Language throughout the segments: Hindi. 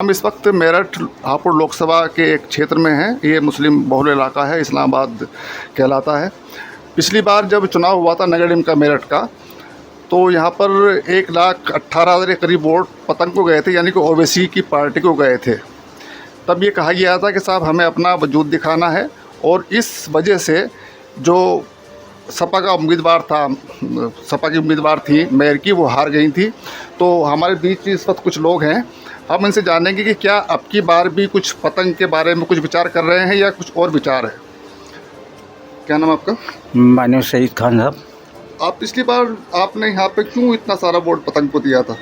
हम इस वक्त मेरठ हापुड़ लोकसभा के एक क्षेत्र में हैं। ये मुस्लिम बहुल इलाका है, इस्लामाबाद कहलाता है। पिछली बार जब चुनाव हुआ था नगर निगम का मेरठ का, तो यहाँ पर 1,18,000 के करीब वोट पतंग को गए थे, यानी कि ओवैसी की पार्टी को गए थे। तब ये कहा गया था कि साहब हमें अपना वजूद दिखाना है, और इस वजह से जो सपा का उम्मीदवार था, सपा की उम्मीदवार थी मेयर की, वो हार गई थी। तो हमारे बीच इस वक्त कुछ लोग हैं, हम इनसे जानेंगे कि क्या अब की बार भी कुछ पतंग के बारे में कुछ विचार कर रहे हैं या कुछ और विचार है। क्या नाम आपका? माय नेम शहीद खान साहब। आप पिछली बार आपने यहाँ पे क्यों इतना सारा वोट पतंग को दिया था?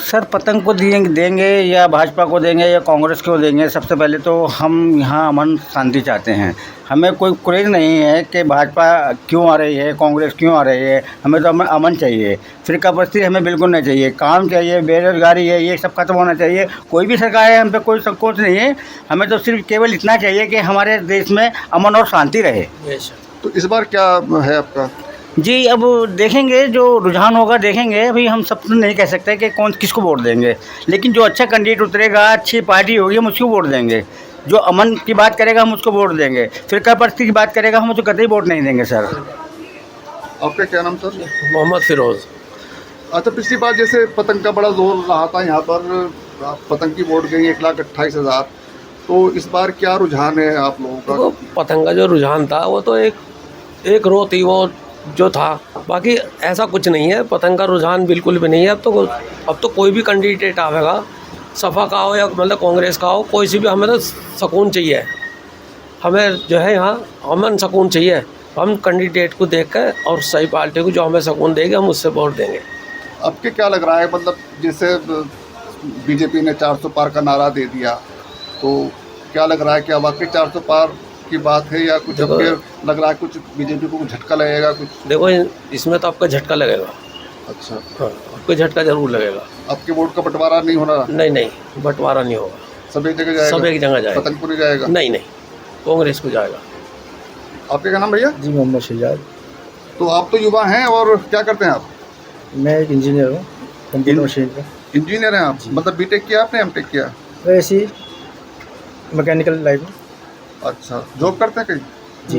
सर, पतंग को देंगे या भाजपा को देंगे या कांग्रेस को देंगे, सबसे पहले तो हम यहाँ अमन शांति चाहते हैं। हमें कोई क्रेज़ नहीं है कि भाजपा क्यों आ रही है, कांग्रेस क्यों आ रही है। हमें तो अमन चाहिए, फिरकापरस्ती हमें बिल्कुल नहीं चाहिए। काम चाहिए, बेरोजगारी है, ये सब खत्म होना चाहिए। कोई भी सरकार है, हम पे कोई संकोच नहीं है। हमें तो सिर्फ केवल इतना चाहिए कि हमारे देश में अमन और शांति रहे। तो इस बार क्या है आपका? जी, अब देखेंगे, जो रुझान होगा देखेंगे। अभी हम सब तो नहीं कह सकते कि कौन किसको वोट देंगे, लेकिन जो अच्छा कैंडिडेट उतरेगा, अच्छी पार्टी होगी, हम उसको वोट देंगे। जो अमन की बात करेगा हम उसको वोट देंगे। फिरकापरस्ती की बात करेगा हम उसको कतई वोट नहीं देंगे। सर, आपका क्या नाम सर? मोहम्मद फिरोज़। अच्छा, पिछली बार जैसे पतंग का बड़ा जोर रहा था यहाँ पर, पतंग की वोट गई 1,28,000, तो इस बार क्या रुझान है आप लोगों का? तो पतंग का जो रुझान था वो तो एक रो थी वो जो था, बाकी ऐसा कुछ नहीं है। पतंग का रुझान बिल्कुल भी नहीं है। अब तो कोई भी कैंडिडेट आवेगा, सपा का हो या मतलब कांग्रेस का हो, कोई सी भी, हमें तो सुकून चाहिए। हमें जो है यहाँ अमन सुकून चाहिए। हम कैंडिडेट को देख कर और सही पार्टी को जो हमें सुकून देगी, हम उससे वोट देंगे। आपके क्या लग रहा है, मतलब जैसे बीजेपी ने 400 पार का नारा दे दिया, तो क्या लग रहा है कि वाकई 400 पार की बात है या कुछ आपके लग रहा है कुछ बीजेपी को कुछ झटका लगेगा? कुछ देखो, इसमें तो आपका झटका लगेगा। अच्छा, हाँ, आपको झटका जरूर लगेगा। आपके वोट का बंटवारा नहीं होना? नहीं, बंटवारा नहीं होगा। सब एक जगह जाएगा? सब एक जगह जाएगा। पतंग को नहीं जाएगा? नहीं, कांग्रेस को जाएगा। आपके क्या नाम भैया? जी, मोहम्मद शजाद। तो आप तो युवा हैं, और क्या करते हैं आप? मैं एक इंजीनियर हूँ, कंप्यूटर मशीन का। इंजीनियर हैं आप? मतलब बीटेक किया आपने, एमटेक किया? वैसे ही मैकेनिकल लाइफ में। अच्छा, जॉब करते हैं कहीं? जी।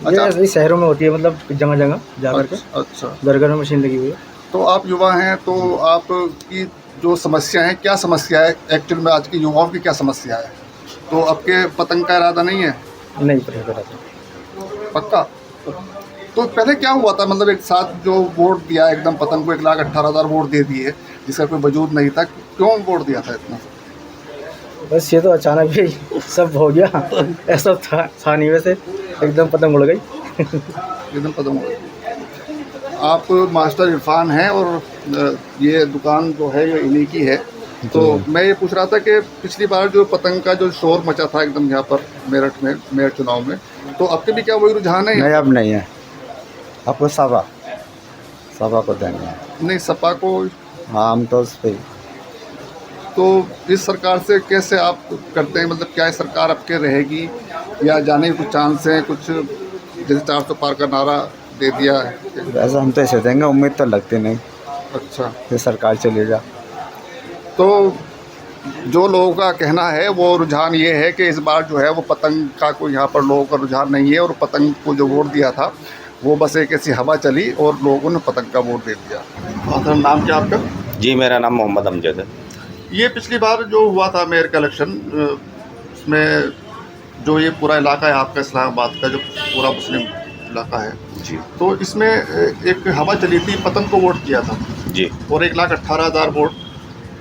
अच्छा। ये शहरों में होती है, मतलब जगह जगह जा करके। अच्छा, घर घर में मशीन लगी हुई है। तो आप युवा हैं, तो आपकी जो समस्या है, क्या समस्या है एक्चुअल में? आज के युवाओं की क्या समस्या है? तो आपके पतंग का इरादा नहीं है? नहीं पता। पक्का? तो पहले क्या हुआ था, मतलब एक साथ जो वोट दिया एकदम पतंग को, 1,18,000 वोट दे दिए, जिसका कोई वजूद नहीं था, क्यों वोट दिया था इतना? बस ये तो अचानक ही सब हो गया। ऐसा था नहीं, वैसे एकदम पतंग उड़ गई। एकदम पतंग हो गई। आप मास्टर इरफान हैं, और ये दुकान जो है ये इन्हीं की है। तो मैं ये पूछ रहा था कि पिछली बार जो पतंग का जो शोर मचा था एकदम यहाँ पर मेरठ में, मेरठ चुनाव में, तो आपके भी क्या वही रुझान है? नहीं, अब नहीं है। आपको सपा को देंगे। नहीं, सपा को? हाँ, हम तो उस पर। तो इस सरकार से कैसे आप करते हैं, मतलब क्या इस सरकार आपके रहेगी या जाने के कुछ चांस हैं? कुछ जैसे 400 पार का नारा दे दिया है। वैसे हम तो ऐसे देंगे, उम्मीद तो लगती नहीं अच्छा, कि सरकार चलेगा। तो जो लोगों का कहना है वो रुझान ये है कि इस बार जो है वो पतंग का कोई यहाँ पर लोगों का रुझान नहीं है, और पतंग को जो वोट दिया था वो बस एक ऐसी हवा चली और लोगों ने पतंग का वोट दे दिया। और सर, नाम क्या आपका? जी, मेरा नाम मोहम्मद अमजद है। ये पिछली बार जो हुआ था मेयर का इलेक्शन, उसमें जो ये पूरा इलाका है आपका, इस्लामाबाद का जो पूरा मुस्लिम इलाका है जी तो इसमें एक हवा चली थी, पतंग को वोट किया था, जी और 1,18,000 वोट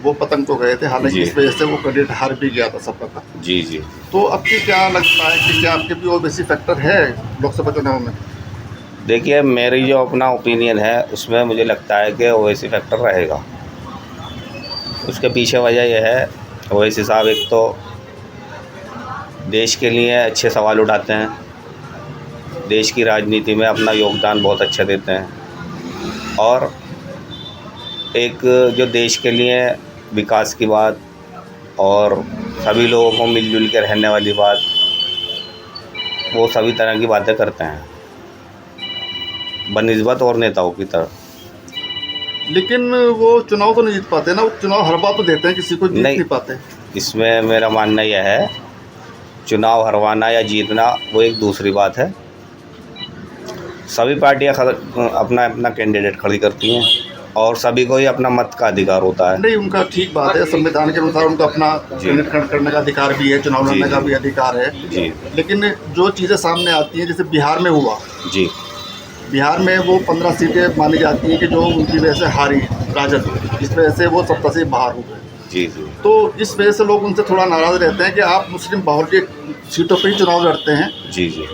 वो पतंग को गए थे। हालांकि जी। इस वजह से वो कैंडिडेट हार भी गया था सपा का। जी। तो अब की क्या लगता है कि क्या आपके भी और बेसी फैक्टर है लोकसभा चुनाव में? देखिए, मेरी जो अपना ओपिनियन है उसमें मुझे लगता है कि ओवैसी फैक्टर रहेगा। उसके पीछे वजह यह है, ओवैसी साहब एक तो देश के लिए अच्छे सवाल उठाते हैं, देश की राजनीति में अपना योगदान बहुत अच्छा देते हैं, और एक जो देश के लिए विकास की बात और सभी लोगों को मिलजुल के रहने वाली बात, वो सभी तरह की बातें करते हैं बनिस्बत और नेताओं की तरह। लेकिन वो चुनाव तो नहीं जीत पाते ना, वो चुनाव हर बार तो देते हैं, किसी को जीत नहीं पाते। इसमें मेरा मानना यह है, चुनाव हरवाना या जीतना वो एक दूसरी बात है। सभी पार्टियां अपना अपना कैंडिडेट खड़ी करती हैं और सभी को ही अपना मत का अधिकार होता है। नहीं, उनका ठीक बात है, संविधान के अनुसार उनको अपना कैंडिडेट खड़ा करने का अधिकार भी है, चुनाव लड़ने का भी अधिकार है जी। लेकिन जो चीज़ें सामने आती हैं, जैसे बिहार में हुआ जी, बिहार में वो 15 सीटें मानी जाती हैं कि जो उनकी वजह से हारी राजद, इस वजह से वो सत्ता से बाहर हो गए। जी जी। तो इस वजह से लोग उनसे थोड़ा नाराज़ रहते हैं कि आप मुस्लिम बहुल्य सीटों पर ही चुनाव लड़ते हैं। जी जी।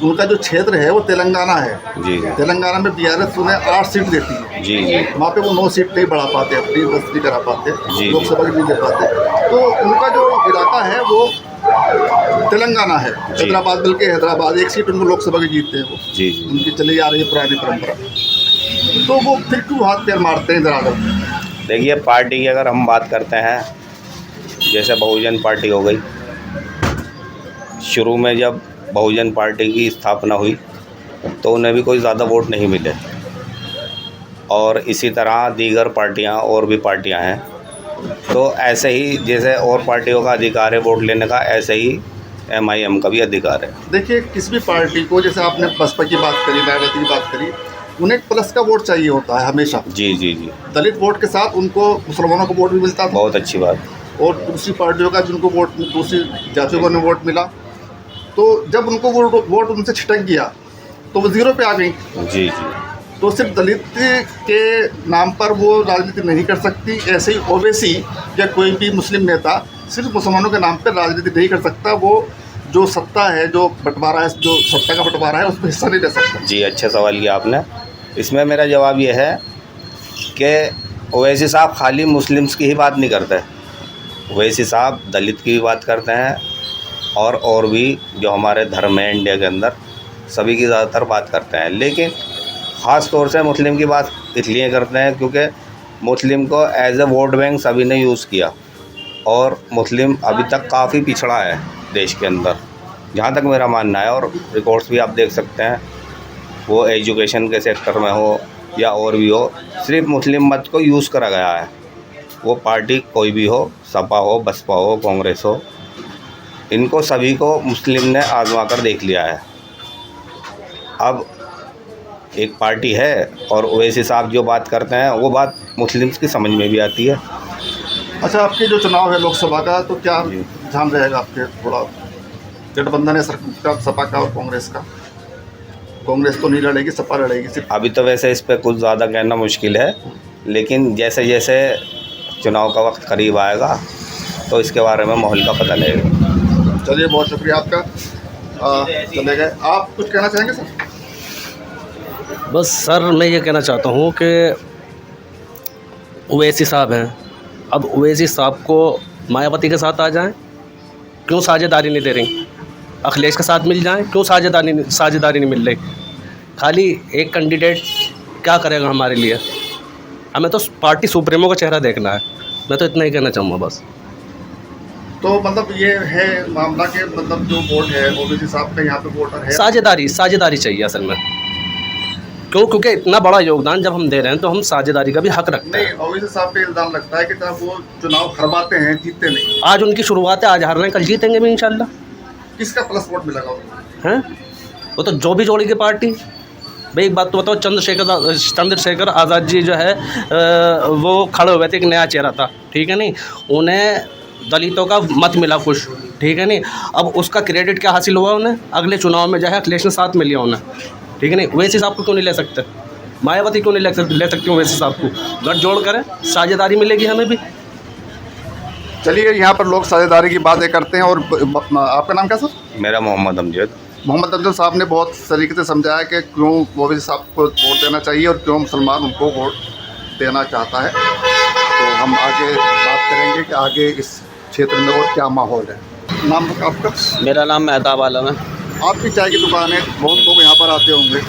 उनका जो क्षेत्र है वो तेलंगाना है। जी जी। तेलंगाना में BRS उन्हें 8 सीट देती है। जी जी। वहाँ पे वो 9 सीट नहीं बढ़ा पाते, अपनी 10 नहीं करा पाते, जी। लोकसभा की नहीं दे पाते। तो उनका जो इलाका है वो तेलंगाना है। हैदराबाद, बल्कि हैदराबाद 1 सीट उनको लोकसभा की जीतते हैं वो। जी जी। उनकी चली आ रही है पुरानी परंपरा। तो वो फिर क्यों हाथ पैर मारते हैं इधर आकर? देखिए, पार्टी की अगर हम बात करते हैं, जैसे बहुजन पार्टी हो गई, शुरू में जब बहुजन पार्टी की स्थापना हुई तो उन्हें भी कोई ज़्यादा वोट नहीं मिले, और इसी तरह दीगर पार्टियां और भी पार्टियां हैं। तो ऐसे ही जैसे और पार्टियों का अधिकार है वोट लेने का, ऐसे ही MIM का भी अधिकार है। देखिए, किसी भी पार्टी को, जैसे आपने बसपा की बात करी, मायावती की बात करी, उन्हें प्लस का वोट चाहिए होता है हमेशा। जी जी जी। दलित वोट के साथ उनको मुसलमानों को वोट भी मिलता था, बहुत अच्छी बात। और दूसरी पार्टियों का जिनको वोट, दूसरी जातियों को वोट मिला, तो जब उनको वोट उनसे छिटक गया तो वो जीरो पे आ गई। जी जी। तो सिर्फ दलित के नाम पर वो राजनीति नहीं कर सकती। ऐसे ही ओवैसी या कोई भी मुस्लिम नेता सिर्फ मुसलमानों के नाम पर राजनीति नहीं कर सकता। वो जो सत्ता है, जो बंटवारा है, जो सत्ता का बंटवारा है, उसमें हिस्सा नहीं ले सकता। जी, अच्छा सवाल किया आपने। इसमें मेरा जवाब ये है कि ओवैसी साहब खाली मुस्लिम्स की ही बात नहीं करते, ओवैसी साहब दलित की भी बात करते हैं, और भी जो हमारे धर्म है इंडिया के अंदर, सभी की ज़्यादातर बात करते हैं। लेकिन ख़ास तौर से मुस्लिम की बात इसलिए करते हैं क्योंकि मुस्लिम को एज ए वोट बैंक सभी ने यूज़ किया, और मुस्लिम अभी तक काफ़ी पिछड़ा है देश के अंदर, जहाँ तक मेरा मानना है। और रिकॉर्ड्स भी आप देख सकते हैं, वो एजुकेशन के सेक्टर में हो या और भी हो, सिर्फ मुस्लिम मत को यूज़ करा गया है। वो पार्टी कोई भी हो, सपा हो, बसपा हो, कांग्रेस हो, इनको सभी को मुस्लिम ने आजमा कर देख लिया है। अब एक पार्टी है और ओवैसी साहब जो बात करते हैं वो बात मुस्लिम्स की समझ में भी आती है। अच्छा, आपके जो चुनाव है लोकसभा का, तो क्या ध्यान रहेगा आपके? थोड़ा गठबंधन है सरकार, सपा का और कांग्रेस का। कांग्रेस तो नहीं लड़ेगी, सपा लड़ेगी सिर्फ। अभी तो वैसे इस पर कुछ ज़्यादा कहना मुश्किल है, लेकिन जैसे जैसे चुनाव का वक्त करीब आएगा तो इसके बारे में माहौल का पता लगेगा। चलिए, बहुत शुक्रिया आपका। चले गए। आप कुछ कहना चाहेंगे सर? बस सर, मैं ये कहना चाहता हूँ कि ओवैसी साहब हैं, अब ओवैसी साहब को मायावती के साथ आ जाएं, क्यों साझेदारी नहीं दे रही? अखिलेश के साथ मिल जाएं, क्यों साझेदारी नहीं मिल रही? खाली एक कैंडिडेट क्या करेगा हमारे लिए? हमें तो पार्टी सुप्रीमो का चेहरा देखना है। मैं तो इतना ही कहना चाहूँगा बस। तो मतलब ये है मामला के, मतलब जो वोट है ओवैसी साहब का यहाँ पे वोटर है, साझेदारी चाहिए असल में। क्योंकि इतना बड़ा योगदान जब हम दे रहे हैं तो हम साझेदारी का भी हक रखते हैं। ओवैसी साहब पे इल्ज़ाम लगता है कि जब वो चुनाव हरवाते हैं, जीतते नहीं। आज उनकी शुरुआत है, आज हार रहे हैं, कल जीतेंगे भी इंशाल्लाह। किसका प्लस वोट मिलेगा उनको? हैं? वो तो जो भी जोड़ेगी पार्टी। भाई एक बात तो बताओ, चंद्रशेखर आज़ाद जी जो है वो खड़े हुए थे, एक नया चेहरा था, ठीक है नहीं, उन्हें दलितों का मत मिला कुछ, ठीक है नहीं, अब उसका क्रेडिट क्या हासिल हुआ उन्हें? अगले चुनाव में जो है अखिलेश ने साथ में लिया उन्हें, ठीक है नहीं। ओवैसी साहब को क्यों नहीं ले सकते? मायावती क्यों नहीं ले सकती ओवैसी साहब को? गठजोड़ करें, साझेदारी मिलेगी हमें भी। चलिए, यहाँ पर लोग साझेदारी की बातें करते हैं। और आपका नाम क्या सर? मेरा मोहम्मद अमजद। मोहम्मद अमजद साहब ने बहुत तरीके से समझाया कि क्यों ओवैसी साहब को वोट देना चाहिए और क्यों मुसलमान उनको वोट देना चाहता है। तो हम आगे बात करेंगे कि आगे इस क्षेत्र में और क्या माहौल है। नाम आपका? मेरा नाम मेहताब आलम है। आपकी चाय की दुकान है, बहुत लोग यहाँ पर आते होंगे।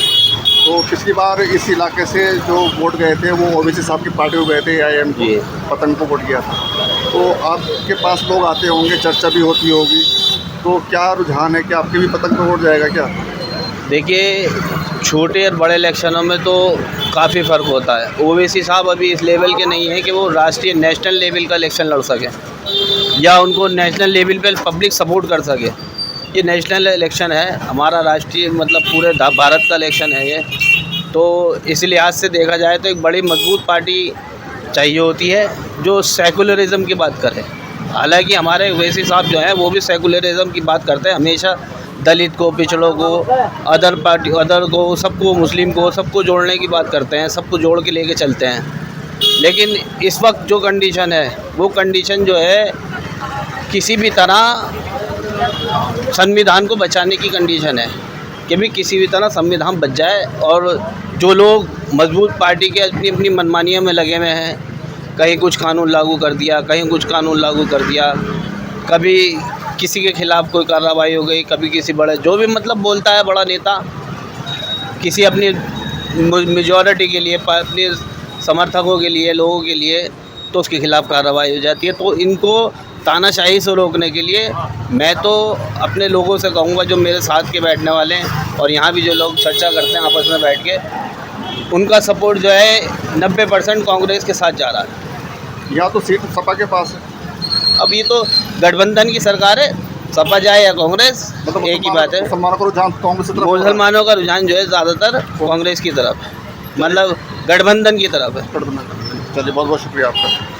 तो पिछली बार इस इलाके से जो वोट गए थे वो ओवैसी साहब की पार्टी को गए थे, AIM को, पतंग को वोट किया था। तो आपके पास लोग आते होंगे, चर्चा भी होती होगी, तो क्या रुझान है कि आपके भी पतंग को वोट जाएगा क्या? देखिए, छोटे और बड़े इलेक्शनों में तो काफ़ी फ़र्क होता है। ओवैसी साहब अभी इस लेवल के नहीं हैं कि वो राष्ट्रीय नेशनल लेवल का इलेक्शन लड़ सकें या उनको नेशनल लेवल पे पब्लिक सपोर्ट कर सके। ये नेशनल इलेक्शन है, हमारा राष्ट्रीय मतलब पूरे भारत का इलेक्शन है ये, तो इस लिहाज से देखा जाए तो एक बड़ी मजबूत पार्टी चाहिए होती है जो सेकुलरिज्म की बात करे। हालांकि हमारे ओवैसी साहब जो हैं वो भी सेकुलरिज्म की बात करते हैं, हमेशा दलित को, पिछड़ों को, अदर को, सबको, मुस्लिम को, सबको जोड़ने की बात करते हैं, सबको जोड़ के लेके चलते हैं। लेकिन इस वक्त जो कंडीशन है वो कंडीशन जो है किसी भी तरह संविधान को बचाने की कंडीशन है कि भी किसी भी तरह संविधान बच जाए। और जो लोग मजबूत पार्टी के अपनी अपनी मनमानियों में लगे हुए हैं, कहीं कुछ कानून लागू कर दिया, कहीं कुछ कानून लागू कर दिया, कभी किसी के खिलाफ़ कोई कार्रवाई हो गई, कभी किसी बड़े जो भी मतलब बोलता है बड़ा नेता किसी अपनी मेजॉरिटी के लिए, अपने समर्थकों के लिए, लोगों के लिए, तो उसके खिलाफ़ कार्रवाई हो जाती है। तो इनको तानाशाही से रोकने के लिए मैं तो अपने लोगों से कहूँगा जो मेरे साथ के बैठने वाले हैं और यहाँ भी जो लोग चर्चा करते हैं आपस में बैठ के, उनका सपोर्ट जो है 90% कांग्रेस के साथ जा रहा है। यहाँ तो सीट सपा के पास है। अब ये तो गठबंधन की सरकार है, सपा जाए या कांग्रेस एक ही बात है। मुसलमानों का रुझान कांग्रेस की तरफ है। मुसलमानों का रुझान जो है ज़्यादातर कांग्रेस की तरफ है, मतलब गठबंधन की तरफ है। चलिए, बहुत बहुत शुक्रिया आपका।